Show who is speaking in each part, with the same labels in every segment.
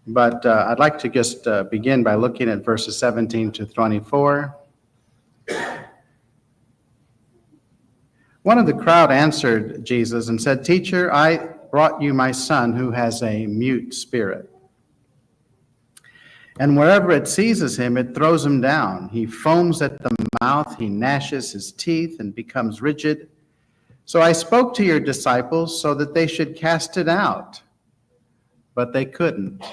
Speaker 1: But I'd like to just begin by looking at verses 17 to 24. One of the crowd answered Jesus and said, "Teacher, I brought you my son who has a mute spirit. And wherever it seizes him, it throws him down. He foams at the mouth, he gnashes his teeth and becomes rigid. So I spoke to your disciples so that they should cast it out, but they couldn't."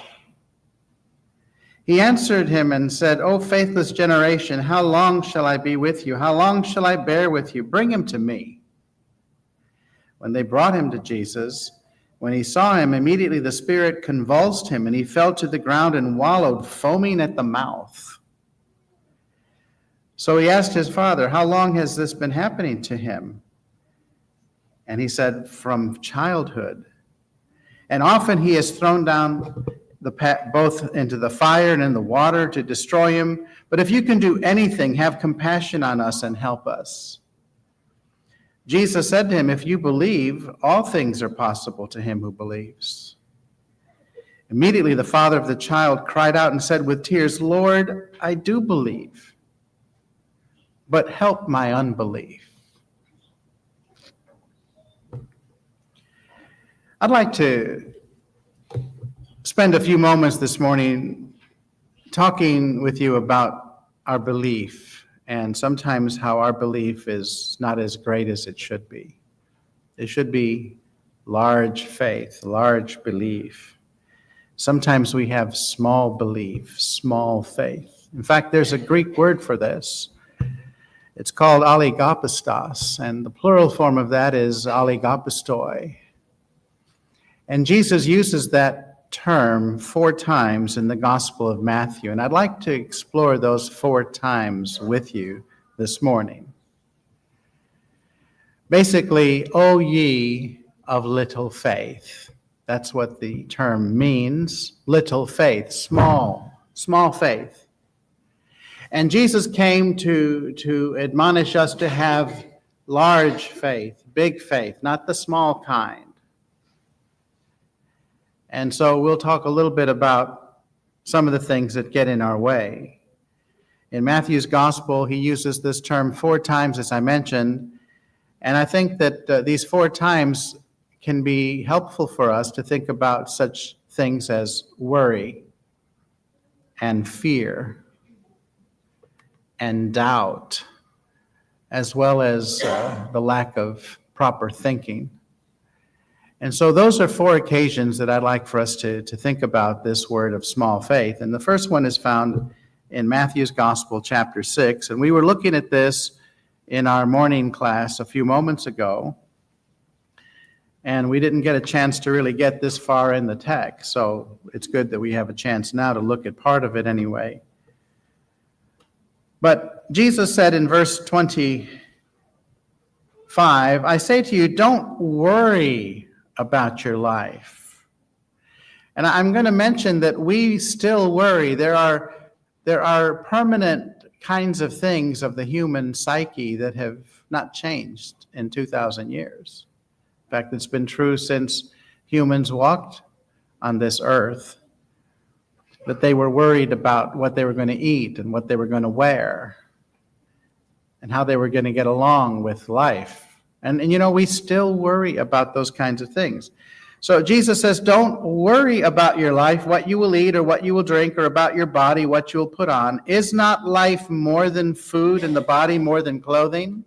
Speaker 1: He answered him and said, "O faithless generation, how long shall I be with you? How long shall I bear with you? Bring him to me." When they brought him to Jesus, when he saw him, immediately the spirit convulsed him, and he fell to the ground and wallowed, foaming at the mouth. So he asked his father, "How long has this been happening to him?" And he said, "From childhood. And often he has thrown down both into the fire and in the water to destroy him. But if you can do anything, have compassion on us and help us." Jesus said to him, "If you believe, all things are possible to him who believes." Immediately the father of the child cried out and said with tears, "Lord, I do believe, but help my unbelief." I'd like to spend a few moments this morning talking with you about our belief, and sometimes how our belief is not as great as it should be. It should be large faith, large belief. Sometimes we have small belief, small faith. In fact, there's a Greek word for this. It's called oligopistos, and the plural form of that is oligopistoi. And Jesus uses that term 4 times in the Gospel of Matthew, and I'd like to explore those 4 times with you this morning. Basically, "O ye of little faith." That's what the term means, little faith, small faith. And Jesus came to admonish us to have large faith, big faith, not the small kind. And so we'll talk a little bit about some of the things that get in our way. In Matthew's gospel, he uses this term 4 times, as I mentioned, and I think that these 4 times can be helpful for us to think about such things as worry and fear and doubt, as well as the lack of proper thinking. And so those are 4 occasions that I'd like for us to think about this word of small faith. And the first one is found in Matthew's Gospel, chapter 6. And we were looking at this in our morning class a few moments ago. And we didn't get a chance to really get this far in the text. So it's good that we have a chance now to look at part of it anyway. But Jesus said in verse 25, "I say to you, don't worry about your life." And I'm going to mention that we still worry. There are permanent kinds of things of the human psyche that have not changed in 2,000 years. In fact, it's been true since humans walked on this earth, that they were worried about what they were going to eat and what they were going to wear and how they were going to get along with life. And we still worry about those kinds of things. So Jesus says, don't worry about your life, what you will eat or what you will drink, or about your body, what you will put on. Is not life more than food and the body more than clothing?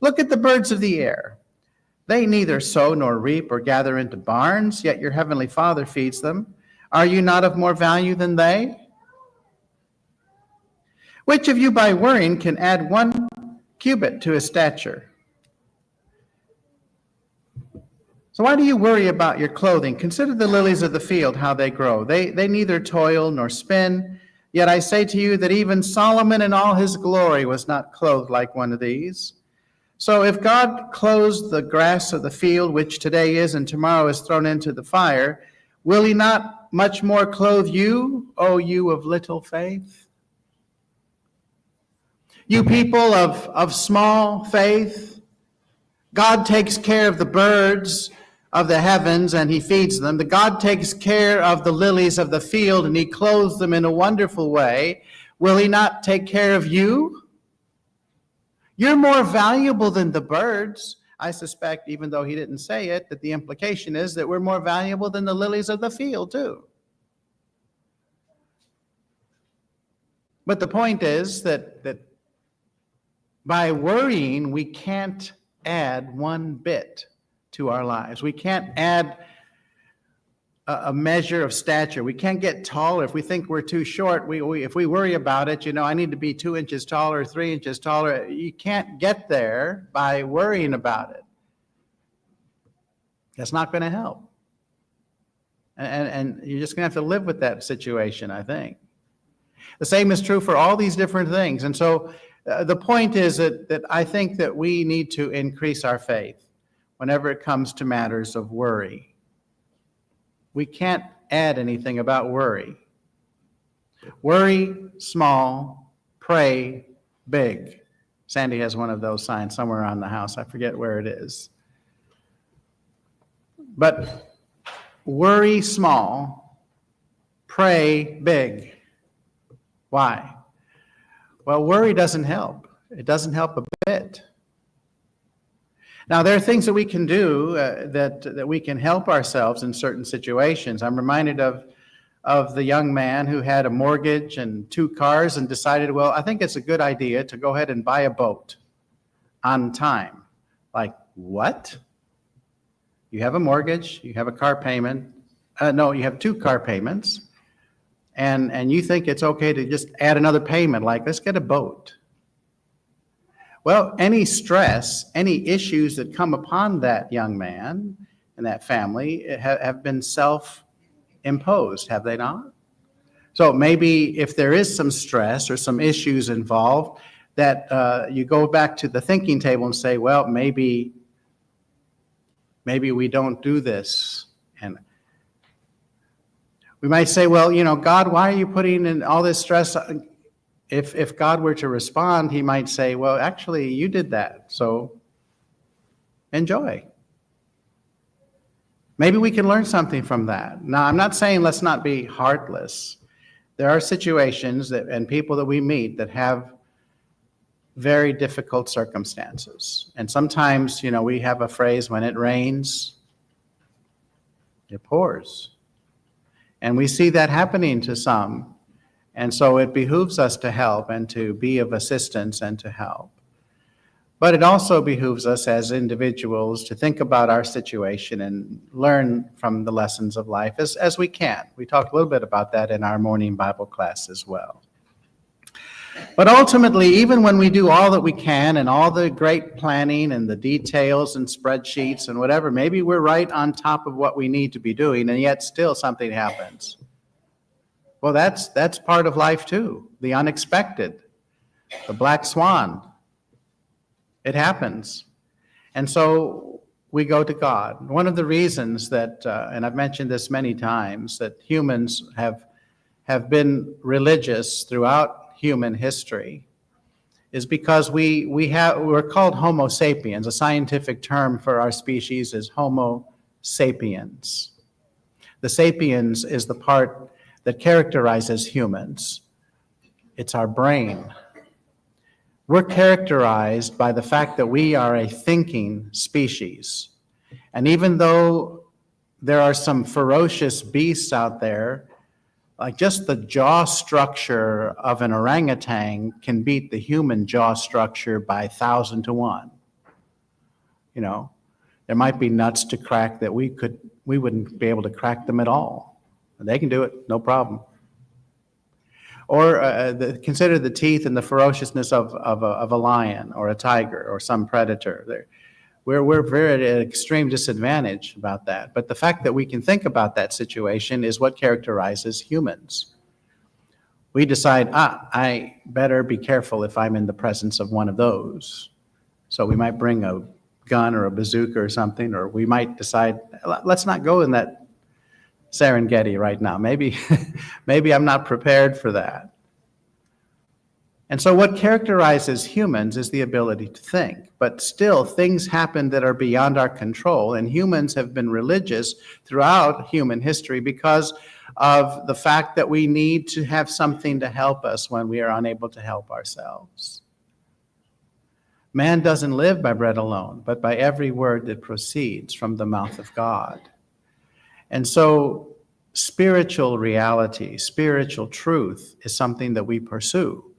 Speaker 1: Look at the birds of the air. They neither sow nor reap or gather into barns, yet your heavenly Father feeds them. Are you not of more value than they? Which of you by worrying can add 1 cubit to his stature? So why do you worry about your clothing? Consider the lilies of the field, how they grow. They neither toil nor spin. Yet I say to you that even Solomon in all his glory was not clothed like one of these. So if God clothes the grass of the field, which today is and tomorrow is thrown into the fire, will he not much more clothe you, O you of little faith? You people of small faith, God takes care of the birds of the heavens and he feeds them, the God takes care of the lilies of the field and he clothes them in a wonderful way, will he not take care of you? You're more valuable than the birds. I suspect, even though he didn't say it, that the implication is that we're more valuable than the lilies of the field too. But the point is that by worrying, we can't add one bit to our lives. We can't add a measure of stature. We can't get taller. If we think we're too short, if we worry about it, I need to be 2 inches taller, 3 inches taller. You can't get there by worrying about it. That's not going to help. And you're just going to have to live with that situation, I think. The same is true for all these different things. And so the point is that I think that we need to increase our faith whenever it comes to matters of worry. We can't add anything about worry. Worry small, pray big. Sandy has one of those signs somewhere around the house. I forget where it is. But worry small, pray big. Why? Well, worry doesn't help. It doesn't help a bit. Now, there are things that we can do that we can help ourselves in certain situations. I'm reminded of the young man who had a mortgage and 2 cars and decided, well, I think it's a good idea to go ahead and buy a boat on time. Like, what? You have a mortgage, you have a car payment. No, you have 2 car payments. And you think it's okay to just add another payment, like, let's get a boat. Well, any stress, any issues that come upon that young man and that family have been self-imposed, have they not? So maybe if there is some stress or some issues involved, that you go back to the thinking table and say, well, maybe we don't do this. And we might say, well, God, why are you putting in all this stress? If God were to respond, he might say, well, actually, you did that, so enjoy. Maybe we can learn something from that. Now, I'm not saying let's not be heartless. There are situations and people that we meet that have very difficult circumstances. And sometimes, we have a phrase, when it rains, it pours. And we see that happening to some. And so it behooves us to help and to be of assistance and to help. But it also behooves us as individuals to think about our situation and learn from the lessons of life as we can. We talked a little bit about that in our morning Bible class as well. But ultimately, even when we do all that we can and all the great planning and the details and spreadsheets and whatever, maybe we're right on top of what we need to be doing, and yet still something happens. Well, that's part of life too, the unexpected, the black swan. It happens. And so we go to God. One of the reasons that, and I've mentioned this many times, that humans have been religious throughout human history is because we're called Homo sapiens. A scientific term for our species is Homo sapiens. The sapiens is the part that characterizes humans. It's our brain. We're characterized by the fact that we are a thinking species. And even though there are some ferocious beasts out there, like just the jaw structure of an orangutan can beat the human jaw structure by 1,000 to 1. There might be nuts to crack that we wouldn't be able to crack them at all. They can do it, no problem. Or consider the teeth and the ferociousness of a lion or a tiger or some predator. We're very at an extreme disadvantage about that. But the fact that we can think about that situation is what characterizes humans. We decide, I better be careful if I'm in the presence of one of those. So we might bring a gun or a bazooka or something, or we might decide, let's not go in that Serengeti right now. Maybe I'm not prepared for that. And so what characterizes humans is the ability to think. But still, things happen that are beyond our control, and humans have been religious throughout human history because of the fact that we need to have something to help us when we are unable to help ourselves. Man doesn't live by bread alone, but by every word that proceeds from the mouth of God. And so spiritual reality, spiritual truth is something that we pursue.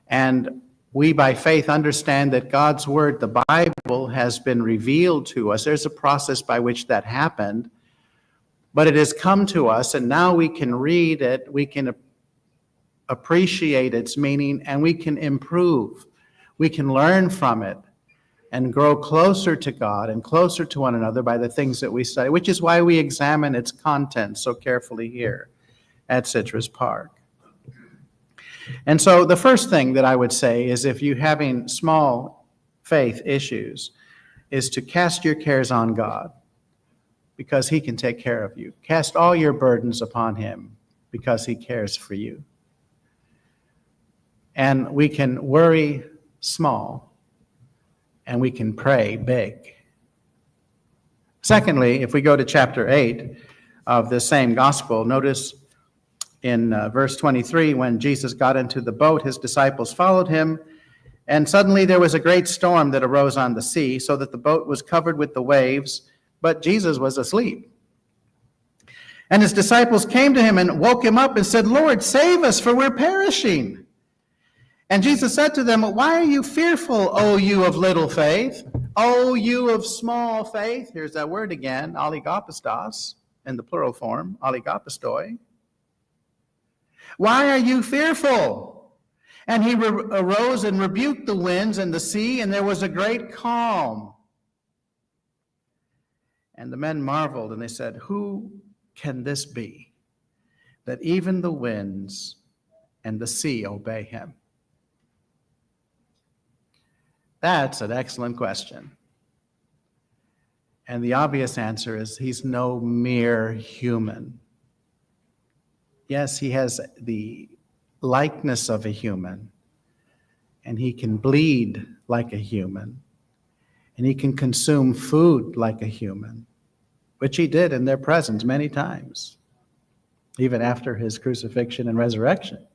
Speaker 1: And we, by faith, understand that God's word, the Bible, has been revealed to us. There's a process by which that happened, but it has come to us, and now we can read it, we can appreciate its meaning, and we can improve. We can learn from it and grow closer to God and closer to one another by the things that we study, which is why we examine its content so carefully here at Citrus Park. And so the first thing that I would say is, if you're having small faith issues, is to cast your cares on God, because he can take care of you. Cast all your burdens upon him, because he cares for you. And we can worry small, and we can pray big. Secondly, if we go to chapter 8 of the same gospel, notice in verse 23, when Jesus got into the boat, his disciples followed him, and suddenly there was a great storm that arose on the sea, so that the boat was covered with the waves, but Jesus was asleep. And his disciples came to him and woke him up and said, "Lord, save us, for we're perishing." And Jesus said to them, "Why are you fearful, O you of little faith? O you of small faith?" Here's that word again, oligopistos, in the plural form, oligopistoi. "Why are you fearful?" And he arose and rebuked the winds and the sea, and there was a great calm. And the men marveled, and they said, "Who can this be, that even the winds and the sea obey him?" That's an excellent question. And the obvious answer is, he's no mere human. Yes, he has the likeness of a human, and he can bleed like a human, and he can consume food like a human, which he did in their presence many times, even after his crucifixion and resurrection.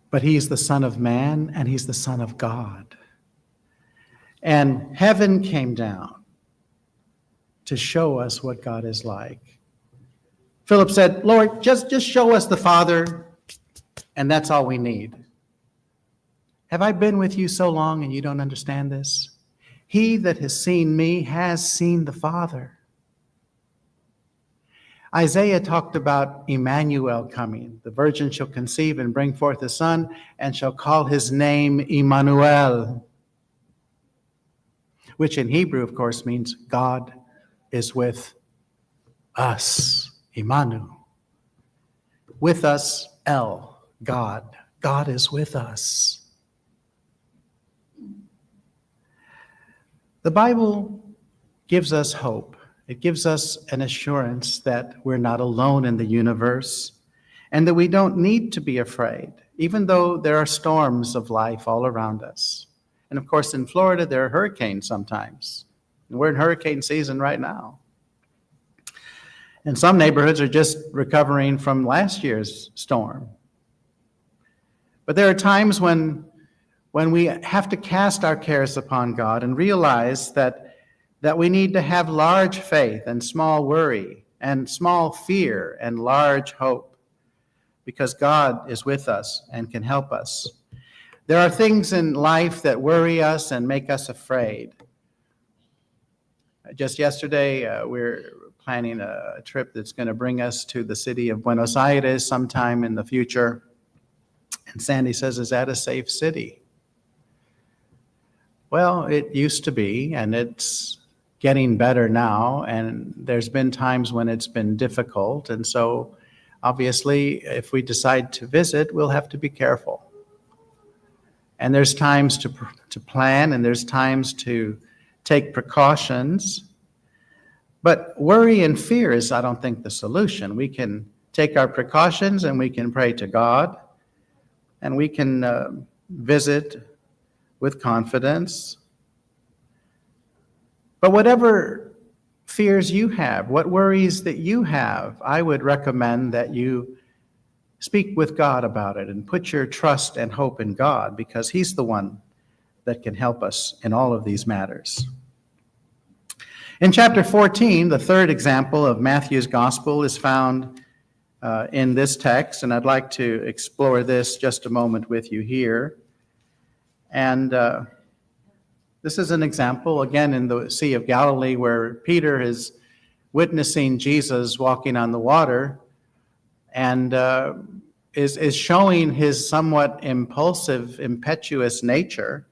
Speaker 1: But he's the Son of Man, and he's the Son of God. And heaven came down to show us what God is like. Philip said, "Lord, just show us the Father, and that's all we need." Have I been with you so long and you don't understand this? He that has seen me has seen the Father. Isaiah talked about Emmanuel coming. The virgin shall conceive and bring forth a son, and shall call his name Emmanuel, which in Hebrew, of course, means God is with us. Imanu. With us, El, God. God is with us. The Bible gives us hope. It gives us an assurance that we're not alone in the universe, and that we don't need to be afraid, even though there are storms of life all around us. And of course, in Florida, there are hurricanes sometimes. And we're in hurricane season right now. And some neighborhoods are just recovering from last year's storm. But there are times when we have to cast our cares upon God and realize that we need to have large faith and small worry and small fear and large hope, because God is with us and can help us. There are things in life that worry us and make us afraid. Just yesterday, we're planning a trip that's going to bring us to the city of Buenos Aires sometime in the future. And Sandy says, "Is that a safe city?" Well, it used to be, and it's getting better now, and there's been times when it's been difficult. And so obviously, if we decide to visit, we'll have to be careful. And there's times to plan, and there's times to take precautions. But worry and fear is, I don't think, the solution. We can take our precautions and we can pray to God, and we can visit with confidence. But whatever fears you have, what worries that you have, I would recommend that you speak with God about it and put your trust and hope in God, because He's the one that can help us in all of these matters. In chapter 14, the third example of Matthew's gospel is found in this text, and I'd like to explore this just a moment with you here. And this is an example, again, in the Sea of Galilee, where Peter is witnessing Jesus walking on the water, and is showing his somewhat impulsive, impetuous nature.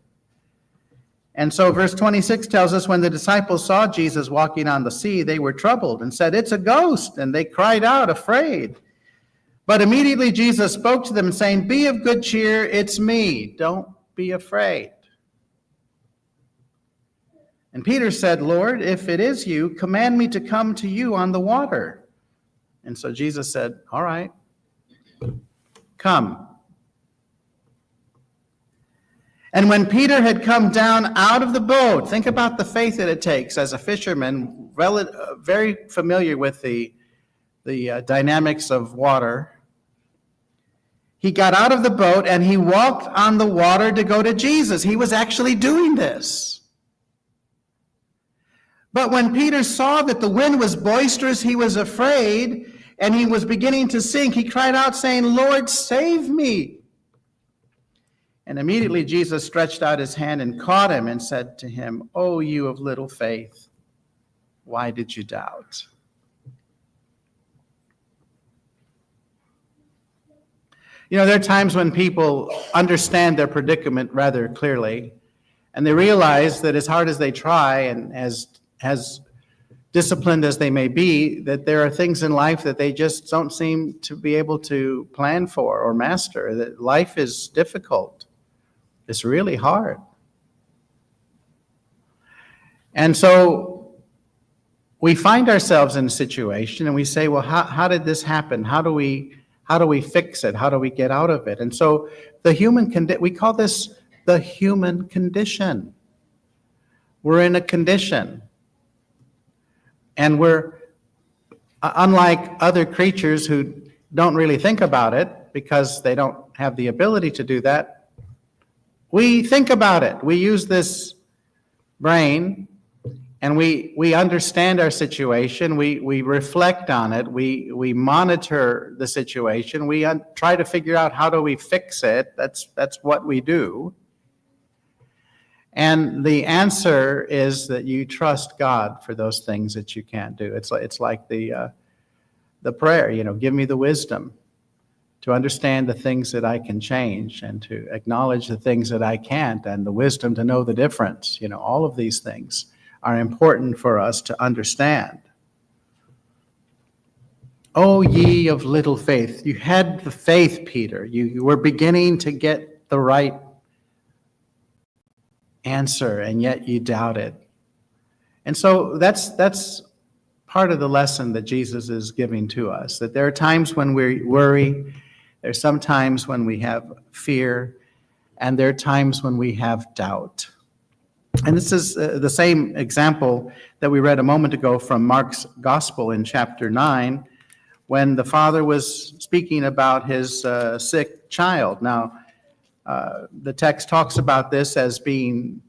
Speaker 1: And so verse 26 tells us, when the disciples saw Jesus walking on the sea, they were troubled and said, "It's a ghost," and they cried out, afraid. But immediately Jesus spoke to them, saying, "Be of good cheer, it's me, don't be afraid." And Peter said, "Lord, if it is you, command me to come to you on the water." And so Jesus said, "All right, come." And when Peter had come down out of the boat, think about the faith that it takes as a fisherman, very familiar with the dynamics of water. He got out of the boat and he walked on the water to go to Jesus. He was actually doing this. But when Peter saw that the wind was boisterous, he was afraid, and he was beginning to sink. He cried out, saying, "Lord, save me." And immediately Jesus stretched out his hand and caught him and said to him, "O you of little faith, why did you doubt?" You know, there are times when people understand their predicament rather clearly, and they realize that as hard as they try and as disciplined as they may be, that there are things in life that they just don't seem to be able to plan for or master, that life is difficult. It's really hard. And so we find ourselves in a situation and we say, well, how did this happen? How do we fix it? How do we get out of it? And so we call this the human condition. We're in a condition. And we're, unlike other creatures who don't really think about it because they don't have the ability to do that, we think about it. We use this brain, and we understand our situation. We reflect on it. We monitor the situation. We try to figure out how do we fix it. That's what we do. And the answer is that you trust God for those things that you can't do. It's like the prayer, give me the wisdom to understand the things that I can change and to acknowledge the things that I can't, and the wisdom to know the difference. All of these things are important for us to understand. Oh, ye of little faith. You had the faith, Peter. You were beginning to get the right answer, and yet you doubted. And so that's part of the lesson that Jesus is giving to us, that there are times when we worry, there's some times when we have fear, and there are times when we have doubt. And this is the same example that we read a moment ago from Mark's Gospel in chapter 9, when the father was speaking about his sick child. Now, the text talks about this as being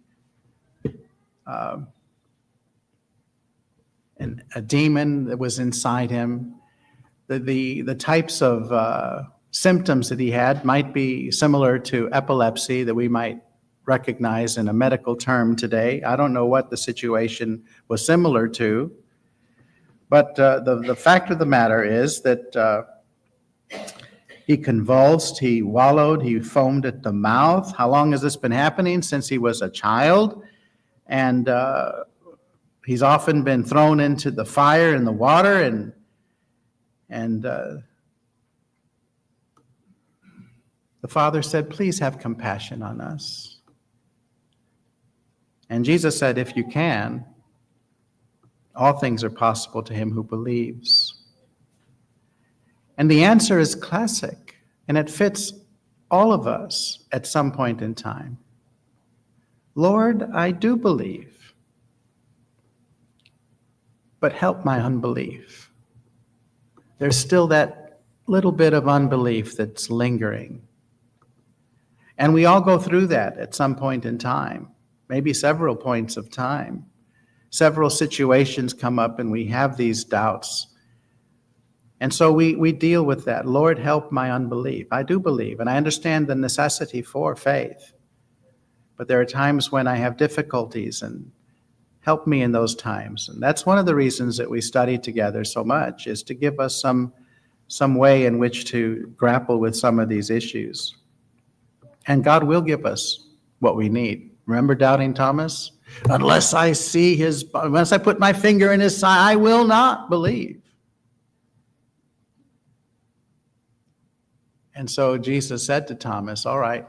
Speaker 1: a demon that was inside him. The types of symptoms that he had might be similar to epilepsy that we might recognize in a medical term today. I don't know what the situation was similar to, but the fact of the matter is that he convulsed, he wallowed, he foamed at the mouth. How long has this been happening? Since he was a child. And he's often been thrown into the fire and the water, and the father said, "Please have compassion on us." And Jesus said, "If you can, all things are possible to him who believes." And the answer is classic, and it fits all of us at some point in time. Lord, I do believe, but help my unbelief. There's still that little bit of unbelief that's lingering. And we all go through that at some point in time, maybe several points of time. Several situations come up and we have these doubts. And so we deal with that. Lord, help my unbelief. I do believe, and I understand the necessity for faith. But there are times when I have difficulties, and help me in those times. And that's one of the reasons that we study together so much, is to give us some way in which to grapple with some of these issues. And God will give us what we need. Remember doubting Thomas? Unless I put my finger in his side, I will not believe. And so Jesus said to Thomas, all right,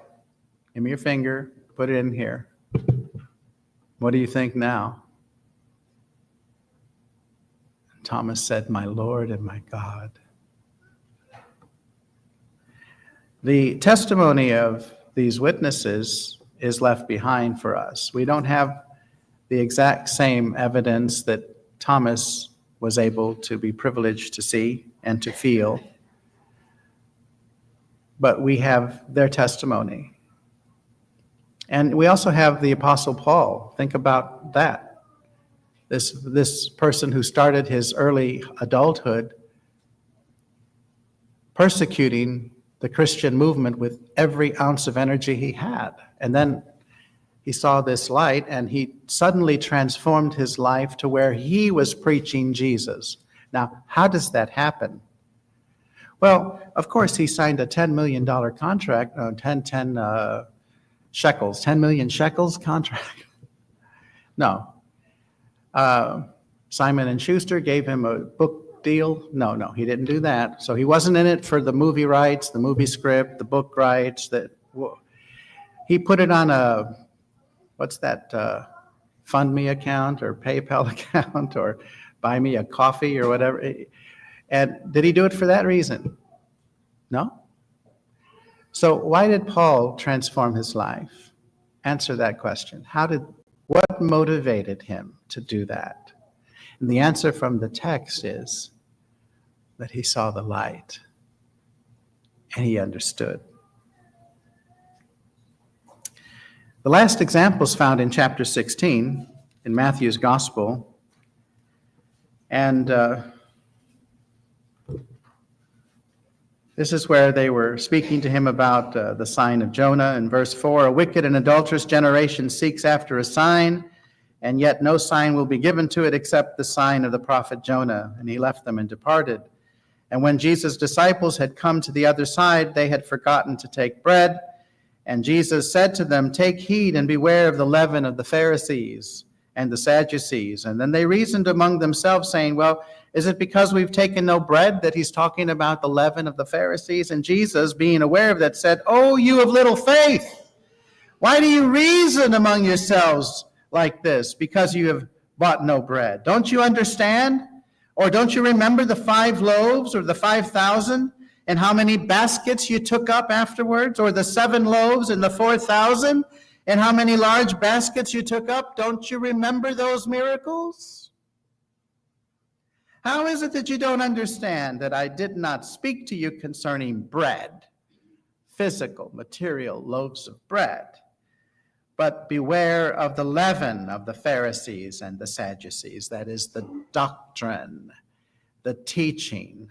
Speaker 1: give me your finger, put it in here. What do you think now? Thomas said, my Lord and my God. The testimony of these witnesses is left behind for us. We don't have the exact same evidence that Thomas was able to be privileged to see and to feel, but we have their testimony. And we also have the Apostle Paul. Think about that. This person who started his early adulthood persecuting the Christian movement with every ounce of energy he had. And then he saw this light, and he suddenly transformed his life to where he was preaching Jesus. Now, how does that happen? Well, of course, he signed a $10 million contract, 10 shekels, 10 million shekels contract. No. Simon & Schuster gave him a book deal. No, he didn't do that. So he wasn't in it for the movie rights, the movie script, the book rights. He put it on Fund Me account or PayPal account or Buy Me a Coffee or whatever. And did he do it for that reason? No. So why did Paul transform his life? Answer that question. What motivated him to do that? And the answer from the text is that he saw the light and he understood. The last example is found in chapter 16 in Matthew's Gospel. And this is where they were speaking to him about the sign of Jonah. In verse 4, a wicked and adulterous generation seeks after a sign, and yet no sign will be given to it except the sign of the prophet Jonah. And he left them and departed. And when Jesus' disciples had come to the other side, they had forgotten to take bread. And Jesus said to them, take heed and beware of the leaven of the Pharisees and the Sadducees. And then they reasoned among themselves, saying, well, is it because we've taken no bread that he's talking about the leaven of the Pharisees? And Jesus, being aware of that, said, oh, you of little faith, why do you reason among yourselves like this, because you have bought no bread? Don't you understand? Or don't you remember the 5 loaves or the 5,000 and how many baskets you took up afterwards? Or the 7 loaves and the 4,000 and how many large baskets you took up? Don't you remember those miracles? How is it that you don't understand that I did not speak to you concerning bread, physical, material loaves of bread, but beware of the leaven of the Pharisees and the Sadducees? That is the doctrine, the teaching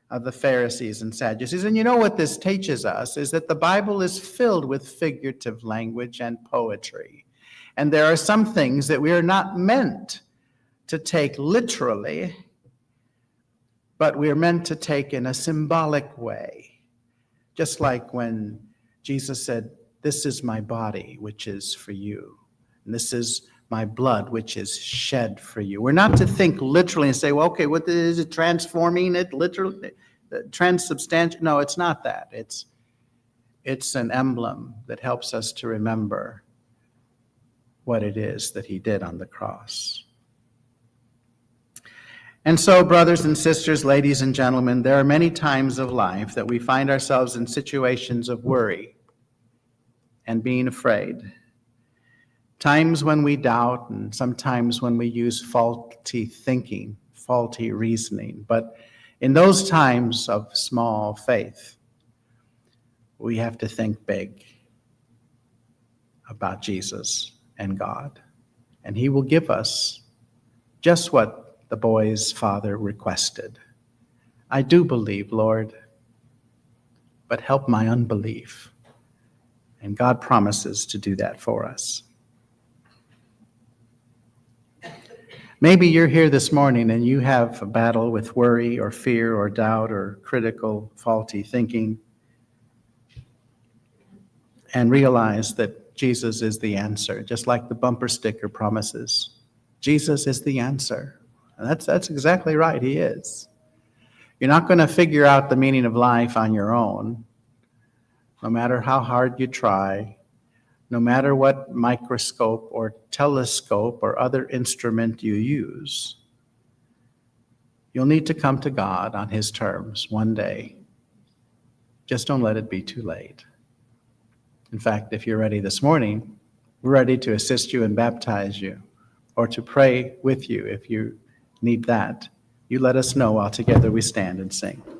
Speaker 1: of the Pharisees and Sadducees. And you know what this teaches us is that the Bible is filled with figurative language and poetry. And there are some things that we are not meant to take literally, but we are meant to take in a symbolic way. Just like when Jesus said, this is my body, which is for you. And this is my blood, which is shed for you. We're not to think literally and say, well, okay, what is it, transforming it literally? Transubstantial? No, it's not that. It's an emblem that helps us to remember what it is that he did on the cross. And so, brothers and sisters, ladies and gentlemen, there are many times of life that we find ourselves in situations of worry and being afraid. Times when we doubt, and sometimes when we use faulty thinking, faulty reasoning. But in those times of small faith, we have to think big about Jesus and God. And He will give us just what the boy's father requested. I do believe, Lord, but help my unbelief. And God promises to do that for us. Maybe you're here this morning and you have a battle with worry or fear or doubt or critical, faulty thinking, and realize that Jesus is the answer, just like the bumper sticker promises. Jesus is the answer. And that's exactly right, He is. You're not going to figure out the meaning of life on your own, no matter how hard you try, no matter what microscope or telescope or other instrument you use. You'll need to come to God on His terms one day. Just don't let it be too late. In fact, if you're ready this morning, we're ready to assist you and baptize you, or to pray with you if you need that. You let us know while together we stand and sing.